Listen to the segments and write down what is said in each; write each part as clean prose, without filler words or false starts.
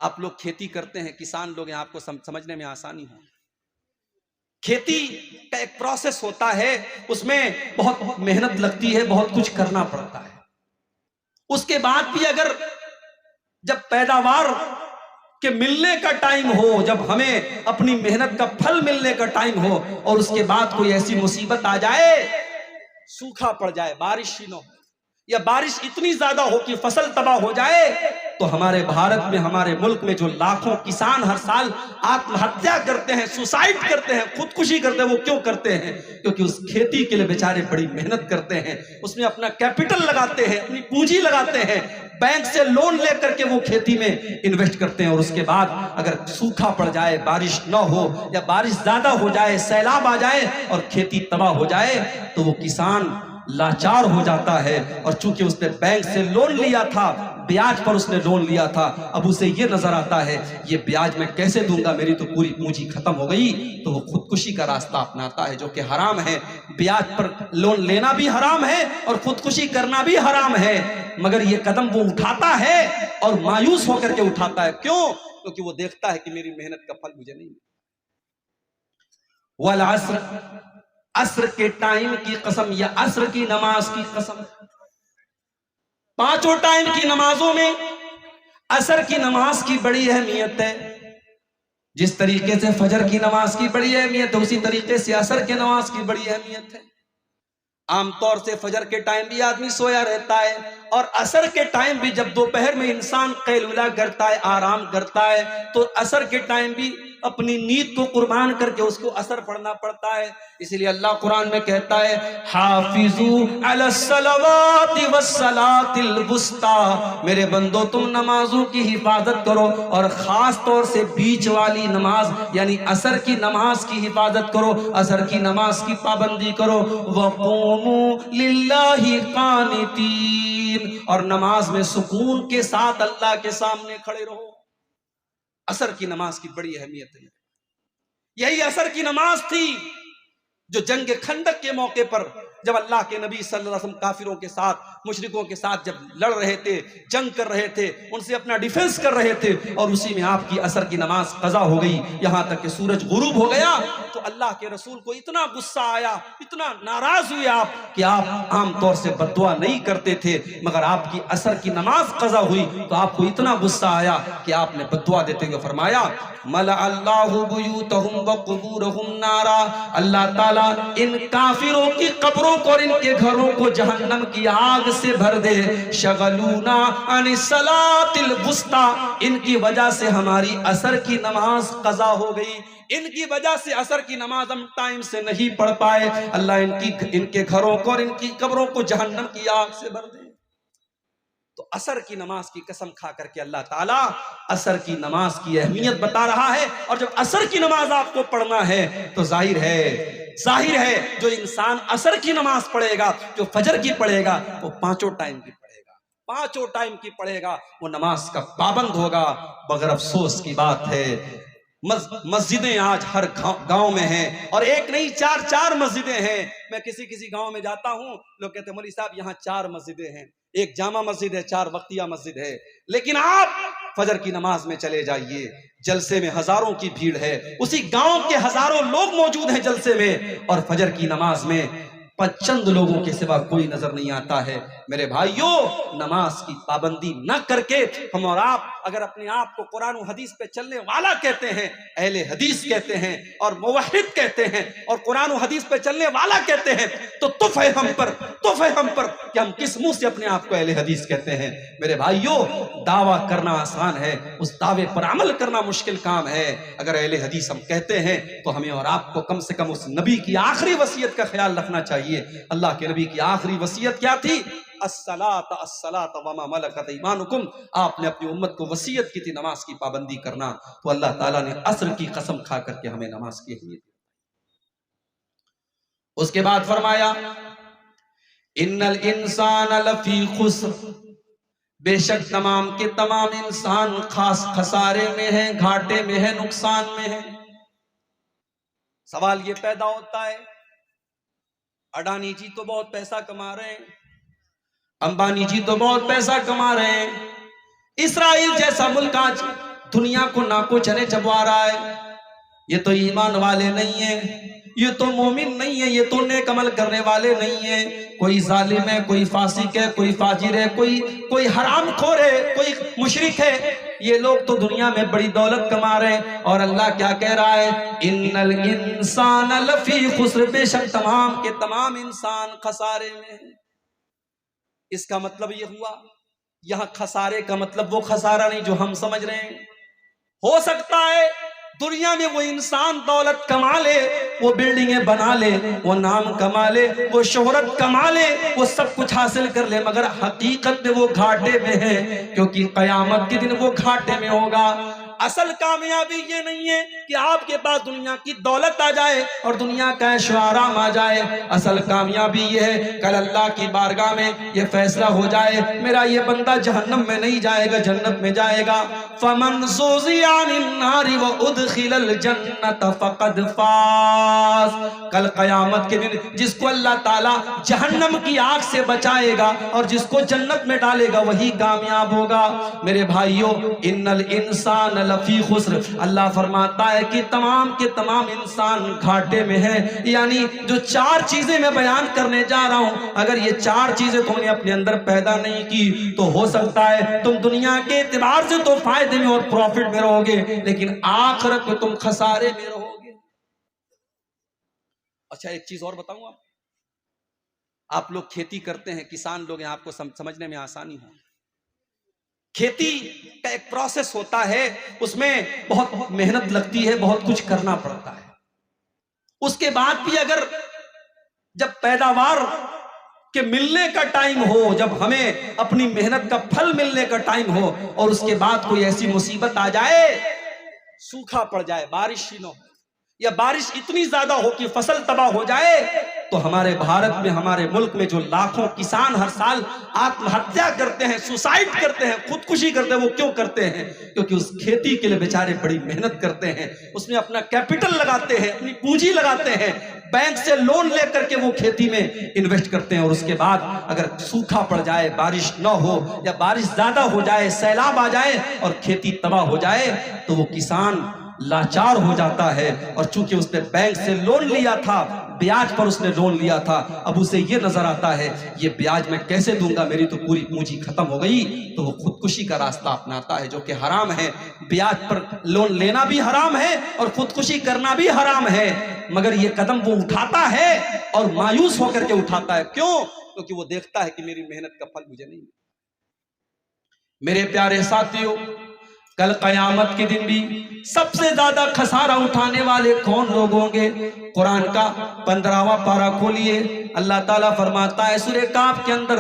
آپ لوگ کھیتی کرتے ہیں، کسان لوگ ہیں، آپ کو سمجھنے میں آسانی ہو. کھیتی کا ایک پروسیس ہوتا ہے، اس میں بہت محنت لگتی ہے، بہت کچھ کرنا پڑتا ہے. اس کے بعد بھی اگر جب پیداوار کے ملنے کا ٹائم ہو، جب ہمیں اپنی محنت کا پھل ملنے کا ٹائم ہو، اور اس کے بعد کوئی ایسی مصیبت آ جائے، سوکھا پڑ جائے، بارش ہی نہ ہو، یا بارش اتنی زیادہ ہو کہ فصل تباہ ہو جائے، تو ہمارے بھارت میں، ہمارے ملک میں جو لاکھوں کسان ہر سال آتم ہتیا کرتے ہیں، سوسائڈ کرتے ہیں، خودکشی کرتے ہیں، وہ کیوں کرتے ہیں؟ کیونکہ اس کھیتی کے لیے بیچارے بڑی محنت کرتے ہیں، اس میں اپنا کیپٹل لگاتے ہیں، اپنی پونجی لگاتے ہیں، بینک سے لون لے کر کے وہ کھیتی میں انویسٹ کرتے ہیں، اور اس کے بعد اگر سوکھا پڑ جائے، بارش نہ ہو، یا بارش زیادہ ہو جائے، سیلاب آ جائے اور کھیتی تباہ ہو جائے، تو وہ کسان لاچار ہو جاتا ہے. اور چونکہ اس نے بینک سے لون لیا تھا، بیاج پر اس نے لون لیا تھا، اب اسے یہ نظر آتا ہے یہ بیاج میں کیسے دوں گا، میری تو پوری پونجی ختم ہو گئی، تو وہ خودکشی کا راستہ اپناتا ہے، جو کہ حرام ہے. بیاج پر لون لینا بھی حرام ہے اور خودکشی کرنا بھی حرام ہے، مگر یہ قدم وہ اٹھاتا ہے اور مایوس ہو کر کے اٹھاتا ہے. کیوں؟ کیونکہ وہ دیکھتا ہے کہ میری محنت کا پھل مجھے نہیں ملا. والعصر، عصر کے ٹائم کی قسم، یا عصر کی نماز کی قسم. پانچوں ٹائم کی نمازوں میں عصر کی نماز کی بڑی اہمیت ہے. جس طریقے سے فجر کی نماز کی بڑی اہمیت ہے، اسی طریقے سے عصر کی نماز کی بڑی اہمیت ہے. عام طور سے فجر کے ٹائم بھی آدمی سویا رہتا ہے، اور عصر کے ٹائم بھی جب دوپہر میں انسان قیلولہ کرتا ہے، آرام کرتا ہے، تو عصر کے ٹائم بھی اپنی نیند کو قربان کر کے اس کو عصر پڑھنا پڑتا ہے. اسی لیے اللہ قرآن میں کہتا ہے حافظوا علی الصلوات والصلاۃ الوسطی، میرے بندو تم نمازوں کی حفاظت کرو، اور خاص طور سے بیچ والی نماز یعنی عصر کی نماز کی حفاظت کرو، عصر کی نماز کی پابندی کرو. وقوموا للہ قانتین، اور نماز میں سکون کے ساتھ اللہ کے سامنے کھڑے رہو. عصر کی نماز کی بڑی اہمیت ہے. یہی عصر کی نماز تھی جو جنگ خندق کے موقع پر جب اللہ کے نبی صلی اللہ علیہ وسلم کافروں کے ساتھ، مشرکوں کے ساتھ جب لڑ رہے تھے، جنگ کر رہے تھے، ان سے اپنا ڈیفنس کر رہے تھے، اور اسی میں آپ کی عصر کی نماز قضا ہو گئی، یہاں تک کہ سورج غروب ہو گیا. تو اللہ کے رسول کو اتنا غصہ آیا، اتنا ناراض ہوئے آپ، کہ آپ عام طور سے بد دعا نہیں کرتے تھے، مگر آپ کی عصر کی نماز قضا ہوئی تو آپ کو اتنا غصہ آیا کہ آپ نے بد دعا دیتے ہوئے فرمایا ملأ اللہ بیوتہم وقبورہم نارا، اللہ تعالیٰ ان کافروں کی قبروں کو اور ان کے گھروں کو جہنم کی آگ سے بھر دے. شغلونا عن الصلاۃ الوسطی، ان کی وجہ سے ہماری عصر کی نماز قضا ہو گئی، ان کی وجہ سے عصر کی نماز ہم ٹائم سے نہیں پڑھ پائے. اللہ ان کے گھروں کو اور ان کی قبروں کو جہنم کی آگ سے بھر دے. تو عصر کی نماز کی قسم کھا کر کے اللہ تعالیٰ عصر کی نماز کی اہمیت بتا رہا ہے. اور جب عصر کی نماز آپ کو پڑھنا ہے تو ظاہر ہے جو انسان عصر کی نماز پڑھے گا، جو فجر کی پڑھے گا، وہ پانچوں ٹائم کی پڑھے گا، پانچوں ٹائم کی پڑھے گا، وہ نماز کا پابند ہوگا. مگر افسوس کی بات ہے مسجدیں آج ہر گاؤں میں ہیں، اور ایک نہیں چار مسجدیں ہیں. میں کسی گاؤں میں جاتا ہوں، لوگ کہتے ہیں مولوی صاحب یہاں 4 مسجدیں ہیں، ایک جامع مسجد ہے، 4 وقتیہ مسجد ہے. لیکن آپ فجر کی نماز میں چلے جائیے، جلسے میں ہزاروں کی بھیڑ ہے، اسی گاؤں کے ہزاروں لوگ موجود ہیں جلسے میں، اور فجر کی نماز میں چند لوگوں کے سوا کوئی نظر نہیں آتا ہے. میرے بھائیوں، نماز کی پابندی نہ کر کے ہم اور آپ اگر اپنے آپ کو قرآن و حدیث پہ چلنے والا کہتے ہیں، اہل حدیث کہتے ہیں، اور موحد کہتے ہیں، اور قرآن و حدیث پہ چلنے والا کہتے ہیں، تو تف ہے ہم پر کہ ہم کس منہ سے اپنے آپ کو اہل حدیث کہتے ہیں. میرے بھائیوں، دعویٰ کرنا آسان ہے، اس دعوے پر عمل کرنا مشکل کام ہے. اگر اہل حدیث ہم کہتے ہیں تو ہمیں اور آپ کو کم سے کم اس نبی کی آخری وصیت کا خیال رکھنا چاہیے. اللہ کے نبی کی آخری وصیت کیا تھی؟ الصلاۃ وما ملکت ایمانکم. آپ نے اپنی امت کو وصیت کی تھی نماز کی پابندی کرنا، تو اللہ تعالیٰ نے عصر کی قسم کھا کر کے ہمیں نماز کی اہمیت دی. اس کے بعد فرمایا ان الانسان لفی خسر، بے شک تمام کے تمام انسان خاص خسارے میں ہیں، گھاٹے میں ہیں، نقصان میں ہیں. سوال یہ پیدا ہوتا ہے، اڈانی جی تو بہت پیسہ کما رہے ہیں، امبانی جی تو بہت پیسہ کما رہے ہیں، اسرائیل جیسا ملک آج دنیا کو ناکو چنے چبوا رہا ہے، یہ تو ایمان والے نہیں ہیں، یہ تو مومن نہیں ہے، یہ تو نیک عمل کرنے والے نہیں ہیں، کوئی ظالم ہے، کوئی فاسق ہے، کوئی فاجر ہے، کوئی حرام خور ہے، کوئی مشرک ہے، یہ لوگ تو دنیا میں بڑی دولت کما رہے ہیں۔ اور اللہ کیا کہہ رہا ہے؟ ان الانسان لفی خسر، بے شک تمام کے تمام انسان خسارے میں ہیں۔ اس کا مطلب یہ ہوا، یہاں خسارے کا مطلب وہ خسارہ نہیں جو ہم سمجھ رہے ہیں۔ ہو سکتا ہے دنیا میں وہ انسان دولت کما لے، وہ بلڈنگیں بنا لے، وہ نام کما لے، وہ شہرت کما لے، وہ سب کچھ حاصل کر لے، مگر حقیقت میں وہ گھاٹے میں ہے، کیونکہ قیامت کے دن وہ گھاٹے میں ہوگا۔ اصل کامیابی یہ نہیں ہے کہ آپ کے پاس دنیا کی دولت آ جائے اور دنیا کا عیش و آرام آ جائے، اصل کامیابی یہ ہے کل اللہ کی بارگاہ میں یہ فیصلہ ہو جائے میرا یہ بندہ جہنم میں نہیں جائے گا، جنت میں جائے گا۔ فَمَنْ زُحْزِحَ عَنِ النَّارِ وَأُدْخِلَ الْجَنَّةَ فَقَدْ فَازَ۔ کل قیامت کے دن جس کو اللہ تعالیٰ جہنم کی آگ سے بچائے گا اور جس کو جنت میں ڈالے گا وہی کامیاب ہوگا۔ میرے بھائیو، ان الانسان لفی خسر، اللہ فرماتا ہے کہ تمام کے تمام انسان گھاٹے میں ہیں۔ یعنی جو چار چیزیں میں بیان کرنے جا رہا ہوں، اگر یہ چار چیزیں تم نے اپنے اندر پیدا نہیں کی تو ہو سکتا ہے تم دنیا کے اعتبار سے تو فائدے میں اور پروفٹ میں رہو گے، لیکن آخرت میں تم خسارے میں رہو گے۔ اچھا ایک چیز اور بتاؤں، آپ لوگ کھیتی کرتے ہیں، کسان لوگ ہیں، آپ کو سمجھنے میں آسانی ہو۔ کھیتی کا ایک پروسیس ہوتا ہے، اس میں بہت محنت لگتی ہے، بہت کچھ کرنا پڑتا ہے۔ اس کے بعد بھی اگر جب پیداوار کے ملنے کا ٹائم ہو، جب ہمیں اپنی محنت کا پھل ملنے کا ٹائم ہو اور اس کے بعد کوئی ایسی مصیبت آ جائے، سوکھا پڑ جائے، بارش ہی نہ ہو، یا بارش اتنی زیادہ ہو کہ فصل تباہ ہو جائے، تو ہمارے بھارت میں، ہمارے ملک میں جو لاکھوں کسان ہر سال آتم ہتیا کرتے ہیں، سوسائڈ کرتے ہیں، خودکشی کرتے ہیں، وہ کیوں کرتے ہیں؟ کیونکہ اس کھیتی کے لیے بیچارے بڑی محنت کرتے ہیں، اس میں اپنا کیپٹل لگاتے ہیں، اپنی پونجی لگاتے ہیں، بینک سے لون لے کر کے وہ کھیتی میں انویسٹ کرتے ہیں، اور اس کے بعد اگر سوکھا پڑ جائے، بارش نہ ہو یا بارش زیادہ ہو جائے، سیلاب آ جائے اور کھیتی تباہ ہو جائے، تو وہ کسان لاچار ہو جاتا ہے۔ اور چونکہ اس نے بینک سے لون لیا تھا، بیاج پر اس نے لون لیا تھا، اب اسے یہ نظر آتا ہے یہ بیاج میں کیسے دوں گا، میری تو پوری پونجی ختم ہو گئی، تو وہ خودکشی کا راستہ اپناتا ہے، جو کہ حرام ہے۔ بیاج پر لون لینا بھی حرام ہے اور خودکشی کرنا بھی حرام ہے، مگر یہ قدم وہ اٹھاتا ہے اور مایوس ہو کر کے اٹھاتا ہے۔ کیوں؟ کیونکہ وہ دیکھتا ہے کہ میری محنت کا پھل مجھے نہیں۔ میرے پیارے ساتھیوں، کل قیامت کے دن بھی سب سے زیادہ خسارہ اٹھانے والے کون لوگ ہوں گے؟ قرآن کا 15واں پارہ کھولیے، اللہ تعالیٰ فرماتا ہے سورہ کاف کے اندر،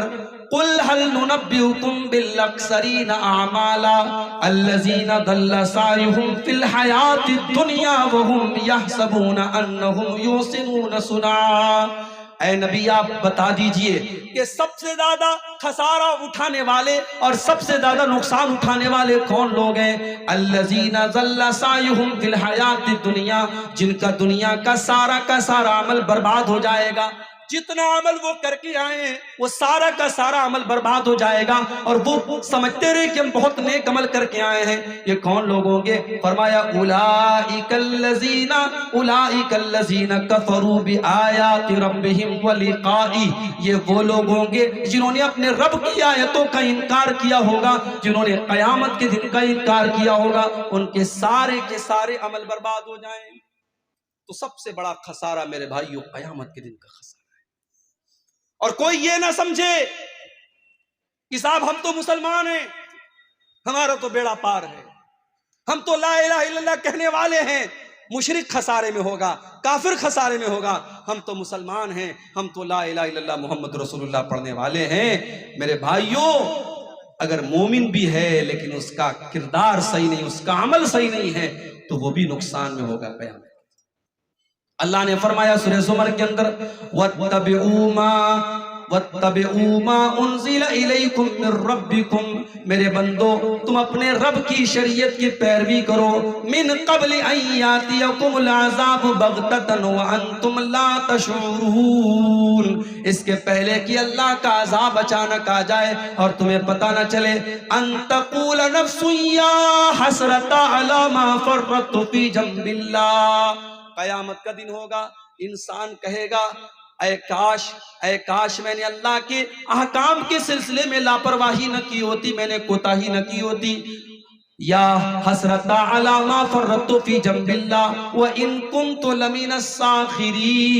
قُلْ هَلْ نُنَبِّئُكُمْ بِالْأَخْسَرِينَ أَعْمَالًا الَّذِينَ ضَلَّ سَعْيُهُمْ فِي الْحَيَاةِ الدُّنْيَا وَهُمْ يَحْسَبُونَ أَنَّهُمْ يُحْسِنُونَ صُنْعًا۔ اے نبی آپ بتا دیجئے کہ سب سے زیادہ خسارہ اٹھانے والے اور سب سے زیادہ نقصان اٹھانے والے کون لوگ ہیں؟ الذین ضل سعیہم فی الحیات الدنیا، جن کا دنیا کا سارا عمل برباد ہو جائے گا، جتنا عمل وہ کر کے آئے ہیں وہ سارا کا سارا عمل برباد ہو جائے گا، اور وہ سمجھتے رہے کہ ہم بہت نیک عمل کر کے آئے ہیں۔ یہ کون لوگ ہوں گے؟ فرمایا اولئک الذین کفروا بآیات ربہم ولقائہ، یہ وہ لوگ ہوں گے جنہوں نے اپنے رب کی آیتوں کا انکار کیا ہوگا، جنہوں نے قیامت کے دن کا انکار کیا ہوگا، ان کے سارے عمل برباد ہو جائیں۔ تو سب سے بڑا خسارہ میرے بھائیو قیامت کے دن کا خسارہ۔ اور کوئی یہ نہ سمجھے کہ صاحب ہم تو مسلمان ہیں، ہمارا تو بیڑا پار ہے، ہم تو لا الہ الا اللہ کہنے والے ہیں، مشرک خسارے میں ہوگا، کافر خسارے میں ہوگا، ہم تو مسلمان ہیں، ہم تو لا الہ الا اللہ محمد رسول اللہ پڑھنے والے ہیں۔ میرے بھائیوں، اگر مومن بھی ہے لیکن اس کا کردار صحیح نہیں، اس کا عمل صحیح نہیں ہے، تو وہ بھی نقصان میں ہوگا قیامت۔ اللہ نے فرمایا سورہ زمر کے اندر وَاتَّبِعُوا مَا وَاتَّبِعُوا مَا أُنزِلَ إِلَيْكُم مِّن رَّبِّكُم، میرے بندو تم اپنے رب کی شریعت کی پیروی کرو، من قبل ان یاتیکم العذاب بغتۃ وانتم لا تشعرون، اس کے پہلے کہ اللہ کا عذاب اچانک آ جائے اور تمہیں پتہ نہ چلے، ان تقول نفس یا حسرۃ علی ما فرطت فی جنب اللہ، قیامت کا دن ہوگا، انسان کہے گا اے کاش میں نے اللہ کے احکام کے سلسلے میں لاپرواہی نہ کی ہوتی، میں نے کوتاہی نہ کی ہوتی، یا حسرت علی ما فرطت فی جنب اللہ وان کنت لمن الساخرین،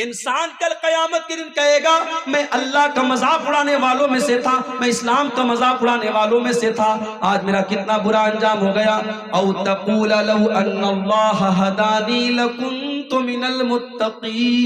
انسان کل قیامت کے دن کہے گا میں اللہ کا مذاق اڑانے والوں میں سے تھا، میں اسلام کا مذاق اڑانے والوں میں سے تھا، آج میرا کتنا برا انجام ہو گیا، او تقول لو ان اللہ ہدانی لکنت من المتقین،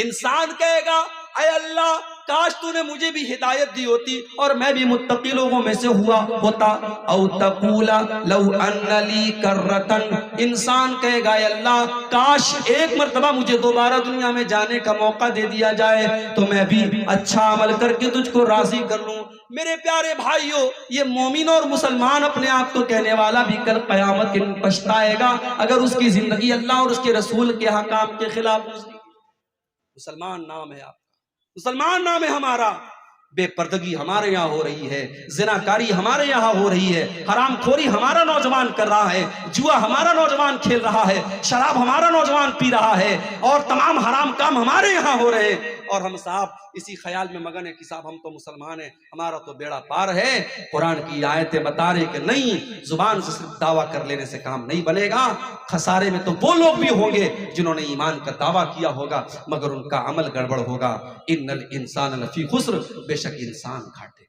انسان کہے گا اے اللہ کاش تو نے مجھے بھی ہدایت دی ہوتی اور میں بھی متقی لوگوں میں سے ہوتا، او تقول لو ان لی کرتن، انسان کہے گا اے اللہ کاش ایک مرتبہ مجھے دوبارہ دنیا میں جانے کا موقع دے دیا جائے تو میں بھی اچھا عمل کر کے تجھ کو راضی کر لوں۔ میرے پیارے بھائیوں، یہ مومن اور مسلمان اپنے آپ کو کہنے والا بھی کل قیامت کے دن پچھتائے گا اگر اس کی زندگی اللہ اور اس کے رسول کے حکام کے خلاف گزری۔ مسلمان نام ہے آپ، مسلمان نام ہے ہمارا، بے پردگی ہمارے یہاں ہو رہی ہے، زناکاری ہمارے یہاں ہو رہی ہے، حرام خوری ہمارا نوجوان کر رہا ہے، جوا ہمارا نوجوان کھیل رہا ہے، شراب ہمارا نوجوان پی رہا ہے، اور تمام حرام کام ہمارے یہاں ہو رہے ہیں، اور ہم صاحب اسی خیال میں مگن ہے کہ صاحب ہم تو مسلمان ہیں، ہمارا تو بیڑا پار ہے۔ قرآن کی آیتیں بتا رہے کہ نہیں، زبان سے صرف دعویٰ کر لینے سے کام نہیں بنے گا، خسارے میں تو وہ لوگ بھی ہوں گے جنہوں نے ایمان کا دعویٰ کیا ہوگا مگر ان کا عمل گڑبڑ ہوگا۔ ان الانسان لفی خسر، بے شک انسان گھاٹے